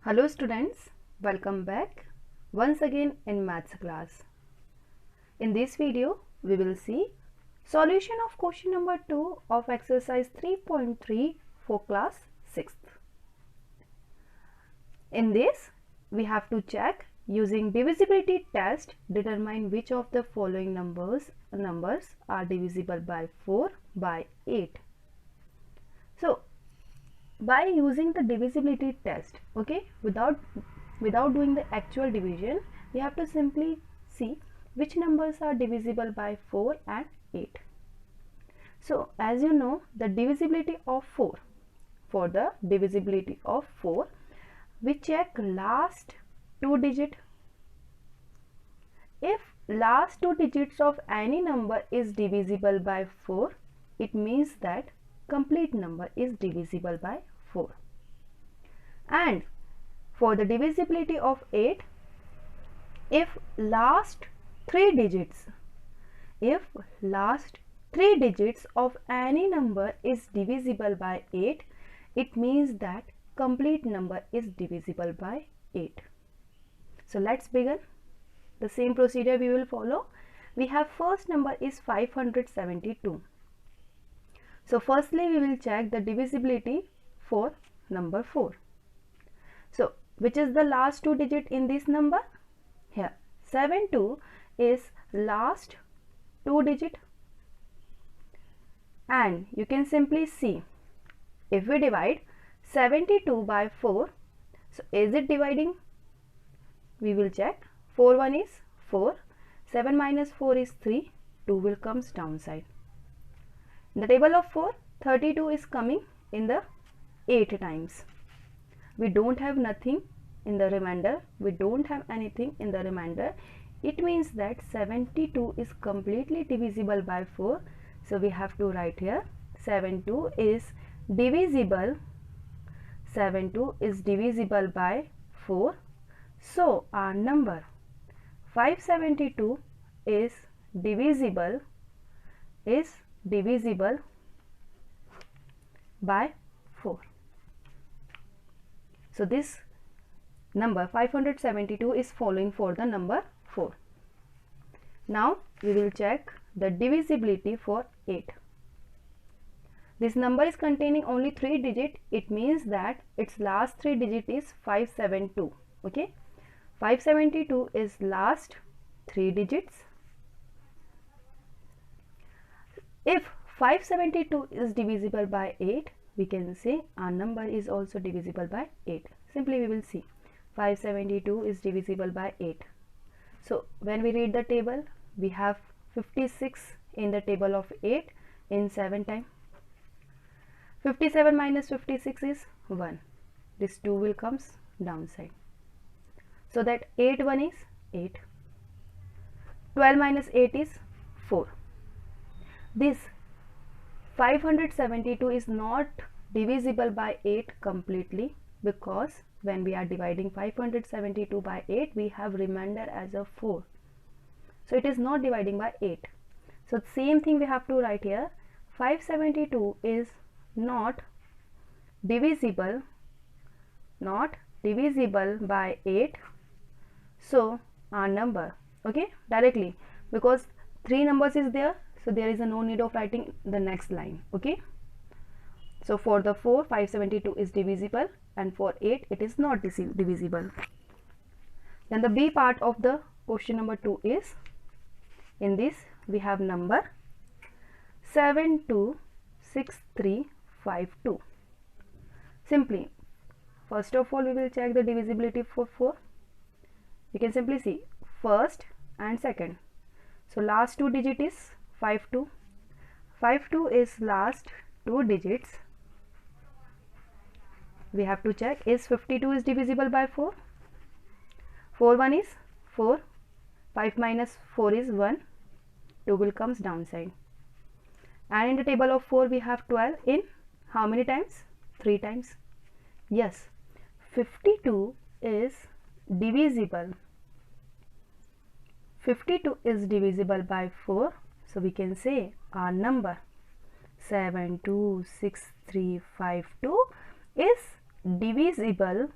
Hello students, welcome back once again in maths class. In this video, we will see solution of question number 2 of exercise 3.3 for class 6th. In this, we have to check using divisibility test, determine which of the following numbers are divisible by 4 by 8. So, by using the divisibility test, okay, without doing the actual division, we have to simply see which numbers are divisible by 4 and 8. So as you know, the divisibility of 4, for the divisibility of 4, we check last 2 digit. If last 2 digits of any number is divisible by 4, it means that complete number is divisible by 4. And for the divisibility of 8, if last 3 digits of any number is divisible by 8, it means that complete number is divisible by 8. So let's begin. The same procedure we will follow. We have first number is 572. So firstly we will check the divisibility for number 4. So which is the last 2 digit in this number? Here 72 is last 2 digit, and you can simply see if we divide 72 by 4, so is it dividing? We will check. 4 1 is 4, 7 minus 4 is 3, 2 will comes downside. In the table of 4, 32 is coming in the 8 times. We don't have nothing in the remainder, we don't have anything in the remainder. It means that 72 is completely divisible by 4. So we have to write here 72 is divisible by 4. So our number 572 is divisible by 4. So this number 572 is following for the number 4. Now we will check the divisibility for 8. This number is containing only 3 digits. It means that its last 3 digit is 572. Okay, 572 is last 3 digits. If 572 is divisible by 8, we can say our number is also divisible by 8. Simply we will see 572 is divisible by 8. So when we read the table, we have 56 in the table of 8 in 7 time. 57 minus 56 is 1. This 2 will comes downside. So that 8 1 is 8. 12 minus 8 is 4. This 572 is not divisible by 8 completely, because when we are dividing 572 by 8, we have remainder as a 4. So it is not dividing by 8. So same thing we have to write here. 572 is not divisible by 8. So our number, okay, directly, because 3 numbers is there, so there is no need of writing the next line. Okay, so for the 4, 572 is divisible, and for 8 it is not divisible. Then the B part of the question number 2 is, in this we have number 726352. Simply, first of all we will check the divisibility for 4. You can simply see first and second. So last 2 digit is 52. 52 is last 2 digits. We have to check, is 52 is divisible by 4? 4 1 is 4. 5 minus 4 is 1. 2 will comes downside. And in the table of 4 we have 12 in how many times? 3 times. Yes, 52 is divisible. 52 is divisible by 4. So we can say our number 726352 is divisible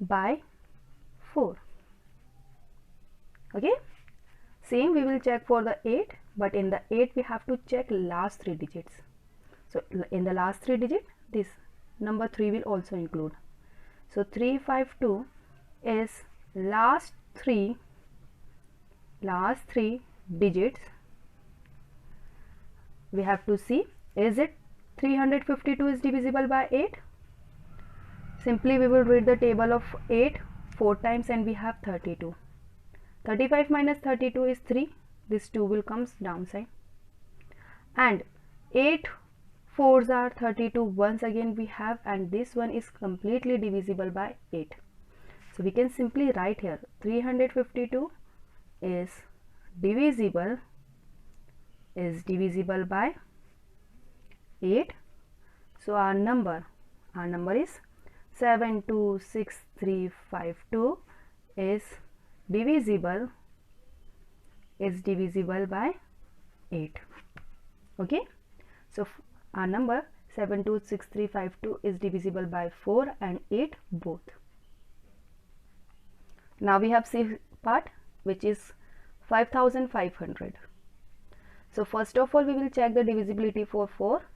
by 4. Okay, same we will check for the 8, but in the 8 we have to check last 3 digits. So in the last 3 digits, this number 3 will also include. So 352 is last three digits. We have to see, is it 352 is divisible by 8? Simply we will read the table of 8 4 times and we have 32. 35 minus 32 is 3. This 2 will comes downside. And 8 4s are 32 once again we have, and this one is completely divisible by 8. So we can simply write here 352 is divisible by 8. So our number is 726352 is divisible by 8. Okay, so our number 726352 is divisible by 4 and 8 both. Now we have C part, which is 5500. So first of all we will check the divisibility for 4,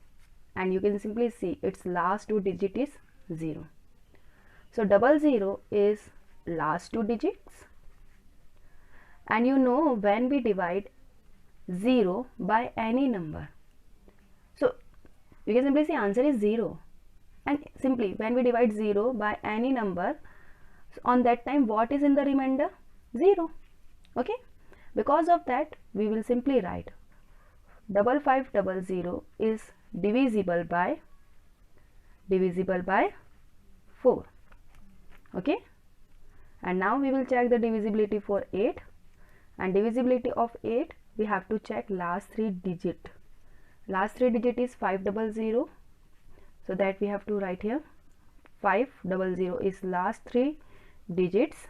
and you can simply see its last 2 digit is 0. So 00 is last 2 digits, and you know when we divide 0 by any number, so you can simply say answer is 0, and simply when we divide 0 by any number, so on that time what is in the remainder? 0. Okay, because of that we will simply write 5500 is divisible by 4. Okay, and now we will check the divisibility for 8, and divisibility of 8 we have to check last 3 digit. Last 3 digit is 500, so that we have to write here 500 is last 3 digits.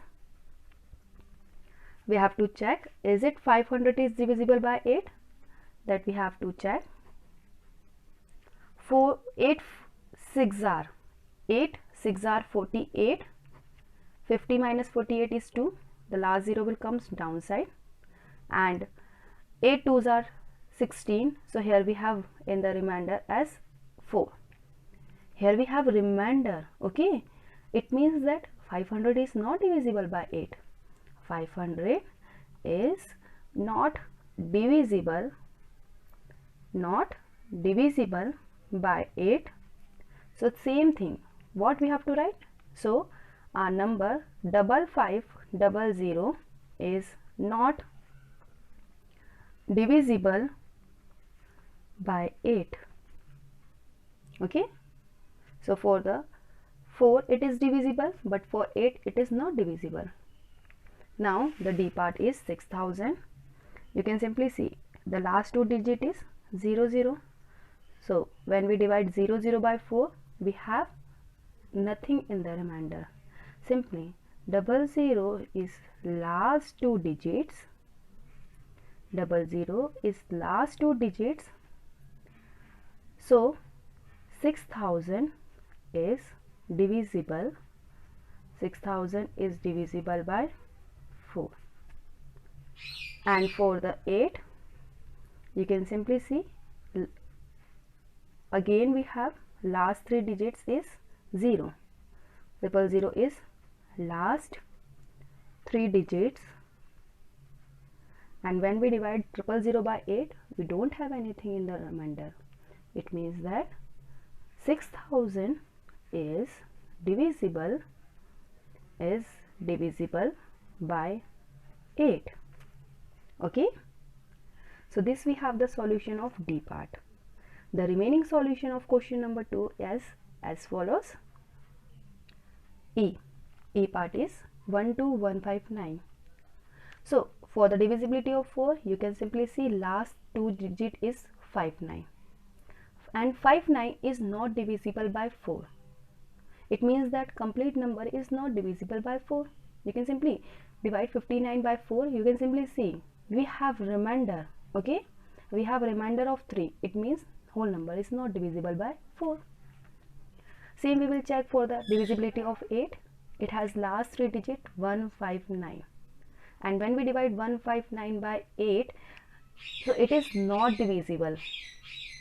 We have to check, is it 500 is divisible by 8? That we have to check. 8 6 are 48. 50 minus 48 is 2. The last 0 will comes downside, and 8 2s are 16. So here we have in the remainder as 4. Here we have remainder. Okay, it means that 500 is not divisible by 8. 500 is not divisible by 8. So same thing, what we have to write? So our number 5500 is not divisible by 8. Okay, so for the 4 it is divisible, but for 8 it is not divisible. Now the D part is 6000. You can simply see the last 2 digit is 00. So when we divide 00 by 4, we have nothing in the remainder. Simply 00 is last 2 digits. 00 is last 2 digits. So 6000 is divisible. 6000 is divisible by 4. And for the 8, you can simply see again we have last 3 digits is 0. 000 is last 3 digits, and when we divide 000 by 8, we don't have anything in the remainder. It means that 6000 is divisible by 8. Okay, so this we have the solution of D part. The remaining solution of question number 2 is as follows. E part is 12159. So for the divisibility of 4, you can simply see last 2 digit is 59, and 59 is not divisible by 4. It means that complete number is not divisible by 4. You can simply divide 59 by 4. You can simply see we have remainder. Okay, we have remainder of 3. It means whole number is not divisible by 4. Same we will check for the divisibility of 8. it has last 3 digit 159, and when we divide 159 by 8, so it is not divisible.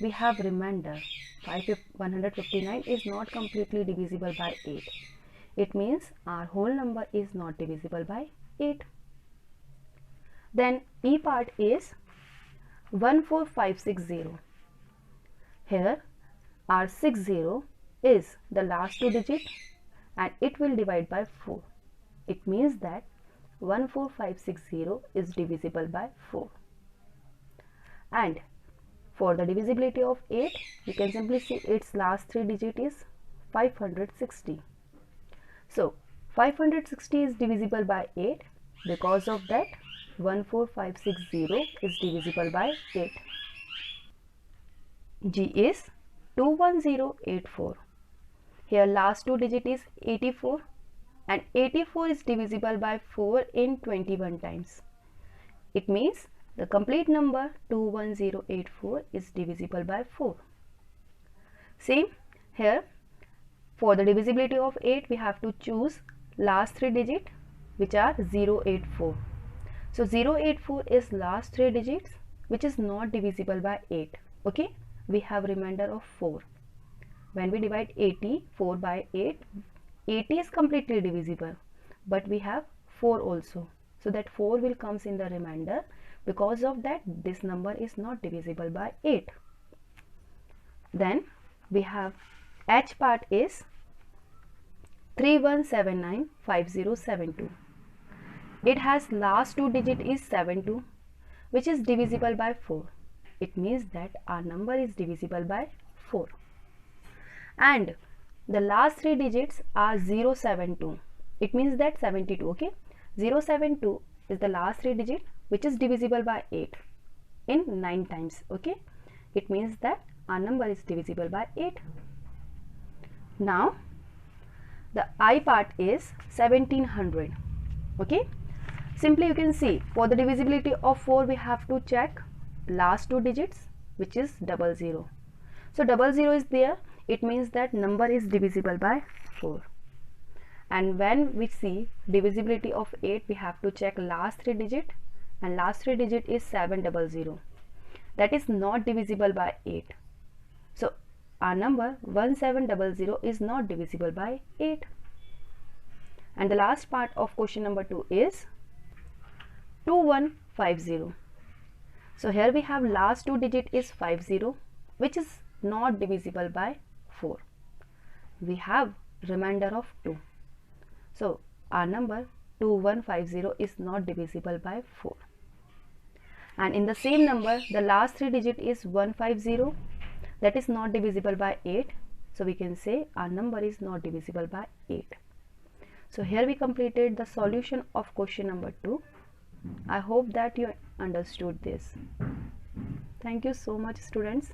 We have remainder. 159 is not completely divisible by 8. It means our whole number is not divisible by 8. Then E part is 14560. Here our 60 is the last 2 digit and it will divide by 4. It means that 14560 is divisible by 4. And for the divisibility of 8, we can simply see its last 3 digit is 560. So 560 is divisible by 8. Because of that, 14560 is divisible by 8. G is 21084. Here last 2 digit is 84, and 84 is divisible by 4 in 21 times. It means the complete number 21084 is divisible by 4. Same here, for the divisibility of 8, we have to choose last 3 digit, which are 084. So 084 is last 3 digits which is not divisible by 8. Okay, we have remainder of 4. When we divide 84 by 8, 80 is completely divisible, but we have 4 also. So that 4 will comes in the remainder. Because of that, this number is not divisible by 8. Then we have H part is 31795072. It has last 2 digit is 72, which is divisible by 4. It means that our number is divisible by 4. And the last 3 digits are 072. It means that 72. Okay, 072 is the last 3 digit which is divisible by 8 in 9 times. Okay, it means that our number is divisible by 8. Now the I part is 1700. Okay, simply you can see for the divisibility of 4 we have to check last 2 digits, which is 00. So 00 is there, it means that number is divisible by 4. And when we see divisibility of 8, we have to check last 3 digit, and last 3 digit is 700. That is not divisible by 8. So our number 1700 is not divisible by 8. And the last part of question number 2 is 2150. So here we have last 2 digit is 50, which is not divisible by 4. We have remainder of 2. So our number 2150 is not divisible by 4. And in the same number, the last 3 digit is 150, that is not divisible by 8. So we can say our number is not divisible by 8. So here we completed the solution of question number 2. I hope that you understood this. Thank you so much, students.